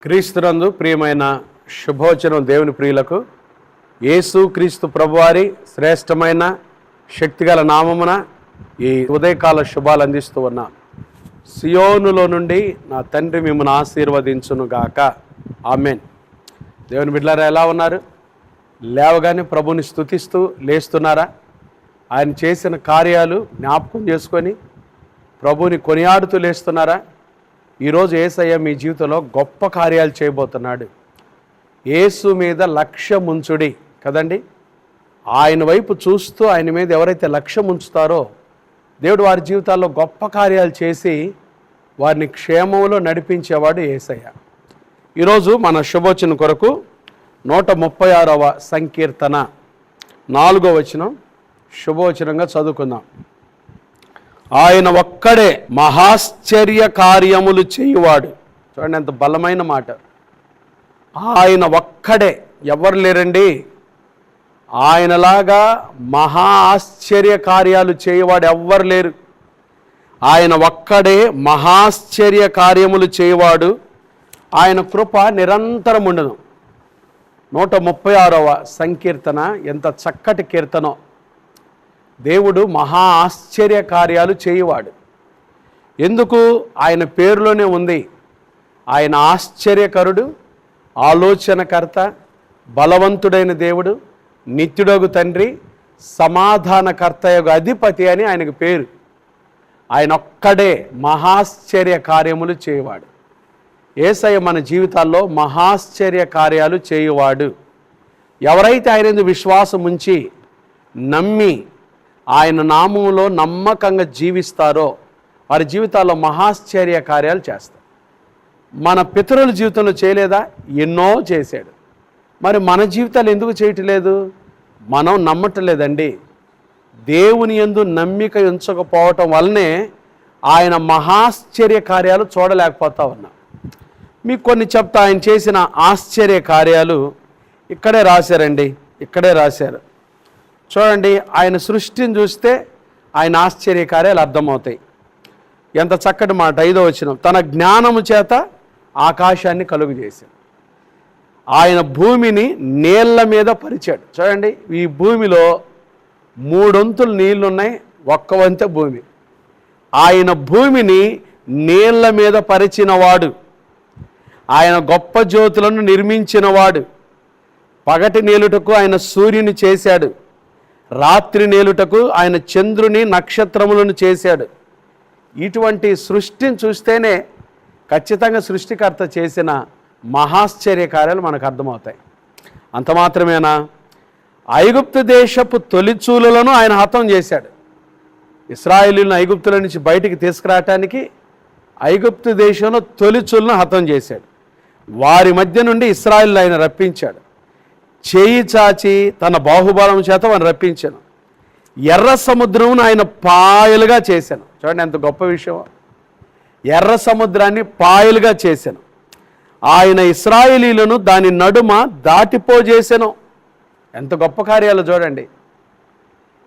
క్రీస్తునందు ప్రియమైన శుభవచనం దేవుని ప్రియులకు యేసు క్రీస్తు ప్రభువారి శ్రేష్టమైన శక్తిగల నామమున ఈ ఉదయకాల శుభాలు అందిస్తూ ఉన్నా. సియోనులో నుండి నా తండ్రి మిమ్మల్ని ఆశీర్వదించును గాక. ఆమెన్. దేవుని బిడ్డలారా, ఎలా ఉన్నారు? లేవగానే ప్రభుని స్తుతిస్తూ లేస్తున్నారా? ఆయన చేసిన కార్యాలు జ్ఞాపకం చేసుకొని ప్రభుని కొనియాడుతూ లేస్తున్నారా? ఈరోజు యేసయ్య మీ జీవితంలో గొప్ప కార్యాలు చేయబోతున్నాడు. యేసు మీద లక్ష్యం ఉంచుడి కదండి. ఆయన వైపు చూస్తూ ఆయన మీద ఎవరైతే లక్ష్యం ఉంచుతారో దేవుడు వారి జీవితాల్లో గొప్ప కార్యాలు చేసి వారిని క్షేమంలో నడిపించేవాడు యేసయ్య. ఈరోజు మన శుభోచన కొరకు 136వ సంకీర్తన 4వ వచనం శుభవచనంగా చదువుకుందాం. ఆయన ఒక్కడే మహాశ్చర్య కార్యములు చేయువాడు. చూడండి ఎంత బలమైన మాట. ఆయన ఒక్కడే, ఎవరు లేరండి. ఆయనలాగా మహా ఆశ్చర్య కార్యాలు చేయవాడు ఎవ్వరు లేరు. ఆయన ఒక్కడే మహాశ్చర్య కార్యములు చేయవాడు. ఆయన కృప నిరంతరం ఉండును. 136వ సంకీర్తన ఎంత చక్కటి కీర్తనో. దేవుడు మహా ఆశ్చర్య కార్యాలు చేయువాడు. ఎందుకు? ఆయన పేరులోనే ఉంది. ఆయన ఆశ్చర్యకరుడు, ఆలోచనకర్త, బలవంతుడైన దేవుడు, నిత్యుడగు తండ్రి, సమాధానకర్త యొక్క అధిపతి అని ఆయనకు పేరు. ఆయన ఒక్కడే మహాశ్చర్య కార్యములు చేయువాడు. యేసయ్య మన జీవితాల్లో మహాశ్చర్య కార్యాలు చేయువాడు. ఎవరైతే ఆయన విశ్వాసం ఉంచి నమ్మి ఆయన నామంలో నమ్మకంగా జీవిస్తారో వారి జీవితాల్లో మహాశ్చర్య కార్యాలు చేస్తారు. మన పితరుల జీవితంలో చేయలేదా? ఎన్నో చేశాడు. మరి మన జీవితాలు ఎందుకు చేయట్లేదు? మనం నమ్మట్లేదండి. దేవుని యందు నమ్మిక ఉంచకపోవటం వల్లనే ఆయన మహాశ్చర్య కార్యాలు చూడలేకపోతా ఉన్నాం. మీకు కొన్ని చెప్తా. ఆయన చేసిన ఆశ్చర్య కార్యాలు ఇక్కడే రాశారండి. ఇక్కడే రాశారు. చూడండి, ఆయన సృష్టిని చూస్తే ఆయన ఆశ్చర్య కార్యాలు అర్థమవుతాయి. ఎంత చక్కటి మాట. 5వ వచనం, తన జ్ఞానము చేత ఆకాశాన్ని కలుగు చేశాడు. ఆయన భూమిని నీళ్ల మీద పరిచాడు. చూడండి, ఈ భూమిలో 3 వంతులు నీళ్లు ఉన్నాయి, 1 వంతె భూమి. ఆయన భూమిని నీళ్ల మీద పరిచినవాడు. ఆయన గొప్ప జ్యోతులను నిర్మించినవాడు. పగటి నేలుటకు ఆయన సూర్యుని చేశాడు. రాత్రి నేలుటకు ఆయన చంద్రుని నక్షత్రములను చేశాడు. ఇటువంటి సృష్టిని చూస్తేనే ఖచ్చితంగా సృష్టికర్త చేసిన మహాశ్చర్య కార్యాలు మనకు అర్థమవుతాయి. అంత మాత్రమేనా? ఐగుప్తు దేశపు తొలిచూలులను ఆయన హతం చేశాడు. ఇశ్రాయేలీయులను ఐగుప్తుల నుంచి బయటికి తీసుకురావటానికి ఐగుప్తు దేశంలో తొలిచూలను హతం చేశాడు. వారి మధ్య నుండి ఇశ్రాయేలు ఆయన రప్పించాడు. చేయి చాచి తన బాహుబలం చేత వారిని రప్పించాను. ఎర్ర సముద్రమును ఆయన పాయలుగా చేశాను. చూడండి ఎంత గొప్ప విషయం. ఎర్ర సముద్రాన్ని పాయలుగా చేశాను. ఆయన ఇశ్రాయేలీయులను దాని నడుమ దాటిపోజేశాను. ఎంత గొప్ప కార్యాలు చూడండి.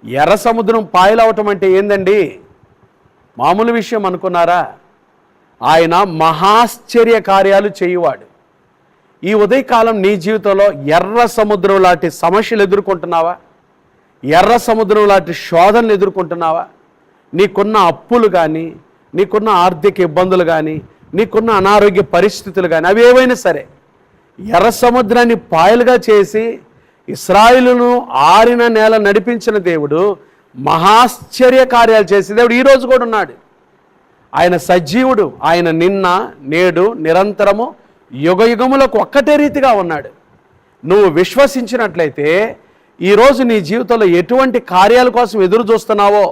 ఎర్ర సముద్రం పాయలు అవటం అంటే ఏందండి? మామూలు విషయం అనుకున్నారా? ఆయన మహాశ్చర్య కార్యాలు చేయువాడు. ఈ ఉదయకాలం నీ జీవితంలో ఎర్ర సముద్రం లాంటి సమస్యలు ఎదుర్కొంటున్నావా? ఎర్ర సముద్రం లాంటి శోధనలు ఎదుర్కొంటున్నావా? నీకున్న అప్పులు కానీ, నీకున్న ఆర్థిక ఇబ్బందులు కానీ, నీకున్న అనారోగ్య పరిస్థితులు కానీ, అవి ఏవైనా సరే ఎర్ర సముద్రాన్ని పాయలుగా చేసి ఇశ్రాయేలును ఆరిన నేల నడిపించిన దేవుడు, మహాశ్చర్య కార్యాలు చేసే దేవుడు ఈరోజు కూడా ఉన్నాడు. ఆయన సజీవుడు. ఆయన నిన్న, నేడు, నిరంతరము, యుగయుగములకు ఒక్కటే రీతిగా ఉన్నాడు. నువ్వు విశ్వసించినట్లయితే ఈరోజు నీ జీవితంలో ఎటువంటి కార్యాల కోసం ఎదురు చూస్తున్నావో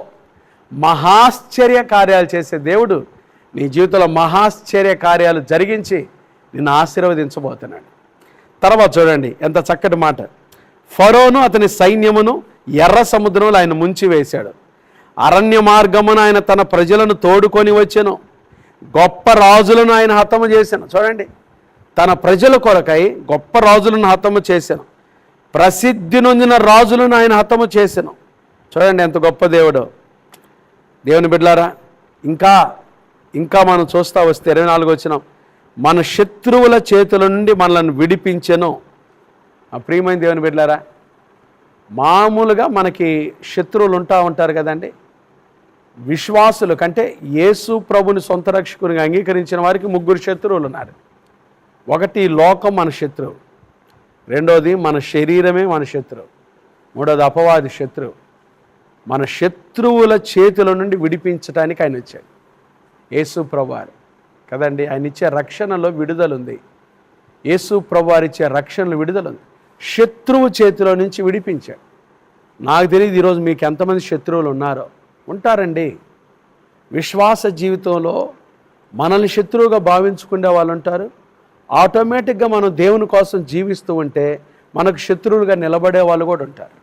మహాశ్చర్య కార్యాలు చేసే దేవుడు నీ జీవితంలో మహాశ్చర్య కార్యాలు జరిగించి నిన్ను ఆశీర్వదించబోతున్నాడు. తర్వాత చూడండి ఎంత చక్కటి మాట. ఫరోను అతని సైన్యమును ఎర్ర సముద్రంలో ఆయన ముంచి వేశాడు. అరణ్య మార్గమున ఆయన తన ప్రజలను తోడుకొని వచ్చెను. గొప్ప రాజులను ఆయన హతము చేశాను. చూడండి, తన ప్రజల కొరకై గొప్ప రాజులను హతము చేశాను. ప్రసిద్ధి నొందిన రాజులను ఆయన హతము చేశాను. చూడండి ఎంత గొప్ప దేవుడు. దేవుని బిడ్డలారా, ఇంకా మనం చూస్తూ వస్తే 24వ వచనం, మన శత్రువుల చేతుల నుండి మనల్ని విడిపించెను. ఆ ప్రియమైన దేవుని బిడ్డలారా, మామూలుగా మనకి శత్రువులు ఉంటారు కదండి. విశ్వాసుల కంటే యేసు ప్రభుని సొంత రక్షకునిగా అంగీకరించిన వారికి 3 శత్రువులు ఉన్నారు. ఒకటి లోకం మన శత్రువు, రెండోది మన శరీరమే మన శత్రువు, మూడోది అపవాది శత్రువు. మన శత్రువుల చేతుల నుండి విడిపించడానికి ఆయన వచ్చాడు యేసు ప్రభువారు కదండి. ఆయన ఇచ్చే రక్షణలో విడుదల ఉంది. యేసు ప్రభువారు ఇచ్చే రక్షణలో విడుదల ఉంది. శత్రువు చేతిలో నుంచి విడిపించాడు. నాకు తెలియదు ఈరోజు మీకు ఎంతమంది శత్రువులు ఉన్నారో. ఉంటారండి. విశ్వాస జీవితంలో మనల్ని శత్రువుగా భావించుకునే వాళ్ళు ఉంటారు. ఆటోమేటిక్గా మనం దేవుని కోసం జీవిస్తూ ఉంటే మనకు శత్రువులుగా నిలబడే వాళ్ళు కూడా ఉంటారు.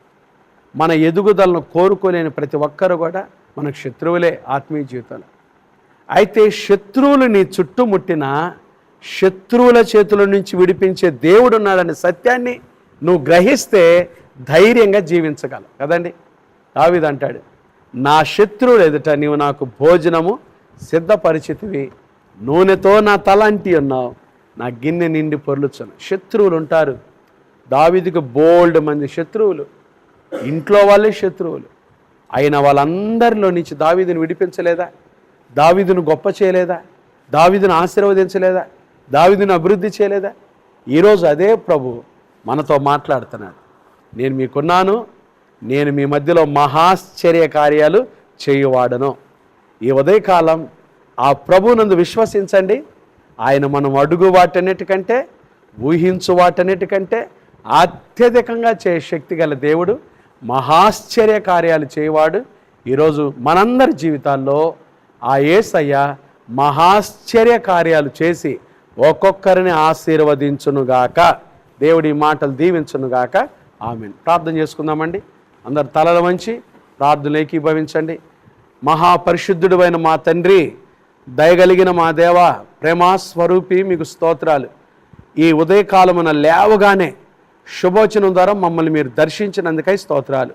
మన ఎదుగుదలను కోరుకోలేని ప్రతి ఒక్కరు కూడా మనకు శత్రువులే ఆత్మీయ జీవితంలో. అయితే శత్రువులు నీ చుట్టుముట్టిన శత్రువుల చేతుల నుంచి విడిపించే దేవుడు ఉన్నాడనే సత్యాన్ని నువ్వు గ్రహిస్తే ధైర్యంగా జీవించగలవు కదండి. దావీదు అంటాడు, నా శత్రువులు ఎదుట నీవు నాకు భోజనము సిద్ధపరిచితివి, నూనెతో నా తల అంటి ఉన్నావు, నా గిన్నె నిండి పొర్లుచును. శత్రువులు ఉంటారు. దావీదుకు బోల్డ్ మంది శత్రువులు, ఇంట్లో వాళ్ళే శత్రువులు. అయిన వాళ్ళందరిలో నుంచి దావీదును విడిపించలేదా? దావీదును గొప్ప చేయలేదా? దావీదును ఆశీర్వదించలేదా? దావీదును అభివృద్ధి చేయలేదా? ఈరోజు అదే ప్రభు మనతో మాట్లాడుతున్నాడు. నేను మీకున్నాను, నేను మీ మధ్యలో మహాశ్చర్య కార్యాలు చేయువాడను. ఈ ఉదయకాలం ఆ ప్రభువునందు విశ్వసించండి. ఆయన మనం అడుగు వాటన్నిటికంటే, ఊహించు వాటన్నిటికంటే అత్యధికంగా శక్తి గల దేవుడు, మహాశ్చర్య కార్యాలు చేయవాడు. ఈరోజు మనందరి జీవితాల్లో ఆ యేసయ్య మహాశ్చర్య కార్యాలు చేసి ఒక్కొక్కరిని ఆశీర్వదించునుగాక. దేవుడి మాటలు దీవించునుగాక. ఆమేన్. ప్రార్థన చేసుకుందామండి. అందరు తలల వంచి ప్రార్థనలు ఏకీభవించండి. మహాపరిశుద్ధుడైన మా తండ్రి, దయగలిగిన మా దేవ, ప్రేమాస్వరూపి, మీకు స్తోత్రాలు. ఈ ఉదయకాలమున లేవగానే శుభవచనం ద్వారా మమ్మల్ని మీరు దర్శించినందుకై స్తోత్రాలు.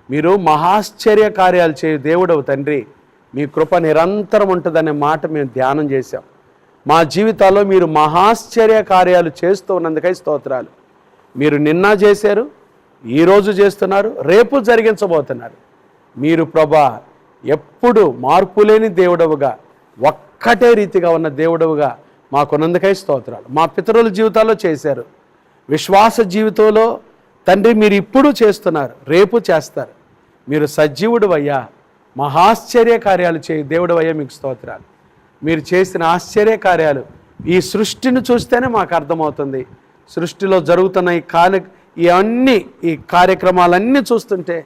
మీరు మహాశ్చర్య కార్యాలు చేయు దేవుడవు తండ్రి. మీ కృప నిరంతరం ఉంటుందనే మాట మేము ధ్యానం చేశాం. మా జీవితాల్లో మీరు మహాశ్చర్య కార్యాలు చేస్తూ ఉన్నందుకై స్తోత్రాలు. మీరు నిన్న చేశారు, ఈరోజు చేస్తున్నారు, రేపు జరిగించబోతున్నారు. మీరు ప్రభా ఎప్పుడు మార్పు లేని దేవుడవుగా, ఒక్కటే రీతిగా ఉన్న దేవుడవుగా మాకున్నందుకై స్తోత్రాలు. మా పితరుల జీవితాల్లో చేశారు, విశ్వాస జీవితంలో తండ్రి మీరు ఇప్పుడు చేస్తున్నారు, రేపు చేస్తారు. మీరు సజీవుడు అయ్యా, మహాశ్చర్య కార్యాలు చేయి దేవుడు అయ్యా, మీకు స్తోత్రాలు. మీరు చేసిన ఆశ్చర్య కార్యాలు ఈ సృష్టిని చూస్తేనే మాకు అర్థమవుతుంది. సృష్టిలో జరుగుతున్న ఈ కార్యక్రమాలన్నీ చూస్తుంటే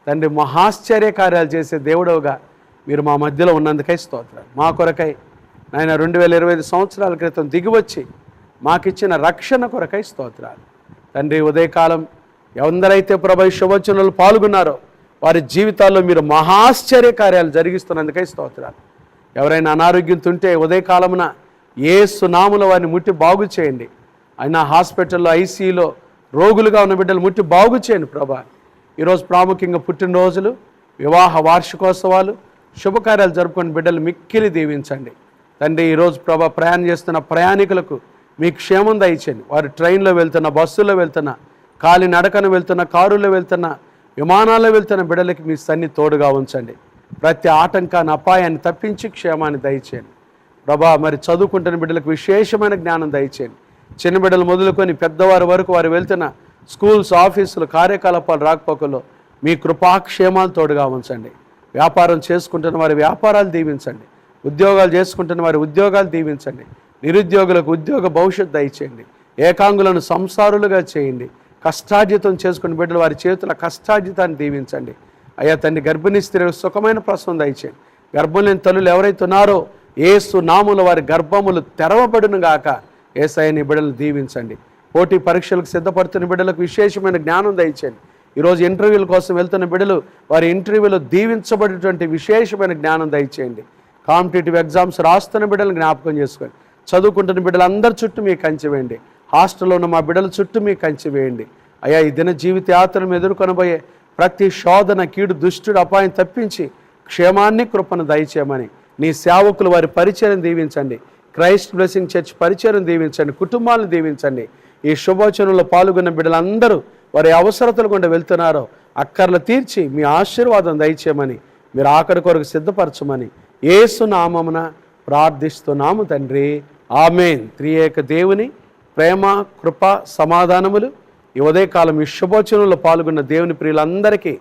తండ్రి మహాశ్చర్య కార్యాలు చేసే దేవుడవుగా మీరు మా మధ్యలో ఉన్నందుకై స్తోత్రాలు. మా కొరకై నాయన 2025 సంవత్సరాల క్రితం దిగివచ్చి మాకిచ్చిన రక్షణ కొరకై స్తోత్రాలు. తండ్రి ఉదయకాలం ఎందరైతే ప్రభు శుభవచనాలు పాల్గొన్నారో వారి జీవితాల్లో మీరు మహాశ్చర్య కార్యాలు జరిగిస్తున్నందుకై స్తోత్రాలు. ఎవరైనా అనారోగ్యంతో ఉంటే ఉదయకాలమున యేసు నామములో వారిని ముట్టి బాగు చేయండి. అయినా హాస్పిటల్లో ఐసీయూలో రోగులుగా ఉన్న బిడ్డలు ముట్టి బాగు చేయండి ప్రభా. ఈరోజు ప్రాముఖ్యంగా పుట్టినరోజులు, వివాహ వార్షికోత్సవాలు, శుభకార్యాలు జరుపుకుని బిడ్డలు మిక్కిలి దీవించండి తండ్రి. ఈరోజు ప్రభా ప్రయాణం చేస్తున్న ప్రయాణికులకు మీ క్షేమం దయచేయండి. వారు ట్రైన్లో వెళ్తున్న, బస్సుల్లో వెళ్తున్న, కాలి నడకన వెళ్తున్న, కారులో వెళ్తున్న, విమానాల్లో వెళ్తున్న బిడ్డలకి మీ సన్ని తోడుగా ఉంచండి. ప్రతి ఆటంకాన్ని, అపాయాన్ని తప్పించి క్షేమాన్ని దయచేయండి ప్రభా. మరి చదువుకుంటున్న బిడ్డలకు విశేషమైన జ్ఞానం దయచేయండి. చిన్న బిడ్డలు మొదలుకొని పెద్దవారి వరకు వారు వెళ్తున్న స్కూల్స్, ఆఫీసులు, కార్యకలాపాలు, రాకపోకల్లో మీ కృపాక్షేమాలు తోడుగా ఉంచండి. వ్యాపారం చేసుకుంటున్న వారి వ్యాపారాలు దీవించండి. ఉద్యోగాలు చేసుకుంటున్న వారి ఉద్యోగాలు దీవించండి. నిరుద్యోగులకు ఉద్యోగ భవిష్యత్తు దయచేయండి. ఏకాంగులను సంసారులుగా చేయండి. కష్టార్జితం చేసుకుని బిడ్డలు వారి చేతుల కష్టార్జితాన్ని దీవించండి. అయ్యా తండ్రి, గర్భిణీ స్త్రీలకు సుఖమైన ప్రసవం దయచేయండి. గర్భం లేని తల్లులు ఎవరైతే ఉన్నారో యేసు నామములో వారి గర్భములు తెరవబడును గాక. యేసయ్యని బిడ్డలు దీవించండి. పోటీ పరీక్షలకు సిద్ధపడుతున్న బిడ్డలకు విశేషమైన జ్ఞానం దయచేయండి. ఈరోజు ఇంటర్వ్యూల కోసం వెళ్తున్న బిడ్డలు వారి ఇంటర్వ్యూలో దీవించబడేటువంటి విశేషమైన జ్ఞానం దయచేయండి. కాంపిటేటివ్ ఎగ్జామ్స్ రాస్తున్న బిడ్డలు జ్ఞాపకం చేసుకోండి. చదువుకుంటున్న బిడ్డలందరి చుట్టూ మీకు కంచె వేయండి. హాస్టల్లో ఉన్న మా బిడ్డల చుట్టూ మీకు కంచె వేయండి. అయ్యా, ఈ దిన జీవిత యాత్రను ఎదుర్కొనబోయే ప్రతి శోధన, కీడు, దుష్టుడు, అపాయం తప్పించి క్షేమాన్ని, కృపను దయచేయమని నీ సేవకులు వారి పరిచయం దీవించండి. క్రైస్ట్ బ్లెస్సింగ్ చర్చ్ పరిచయం దీవించండి, కుటుంబాలను దీవించండి. ఈ శుభవచనంలో పాల్గొన్న బిడ్డలందరూ వారి అవసరతలు గుండా వెళ్తున్నారో అక్కర్లు తీర్చి మీ ఆశీర్వాదం దయచేయమని, మీరు ఆఖరి కొరకు సిద్ధపరచమని యేసు నామమున ప్రార్థిస్తున్నాము తండ్రి. ఆమేన్. త్రియేక దేవుని ప్రేమ, కృప, సమాధానములు ఈ ఉదయకాలం ఈ శుభవచనంలో పాల్గొన్న దేవుని ప్రియులందరికీ,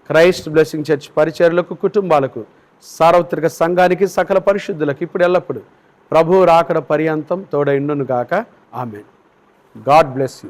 క్రైస్ట్ బ్లెస్సింగ్ చర్చ్ పరిచర్లకు, కుటుంబాలకు, సార్వత్రిక సంఘానికి, సకల పరిశుద్ధులకు ఇప్పుడు ఎల్లప్పుడు ప్రభువు రాకడ పర్యంతం తోడైండును గాక. ఆమేన్. God bless you.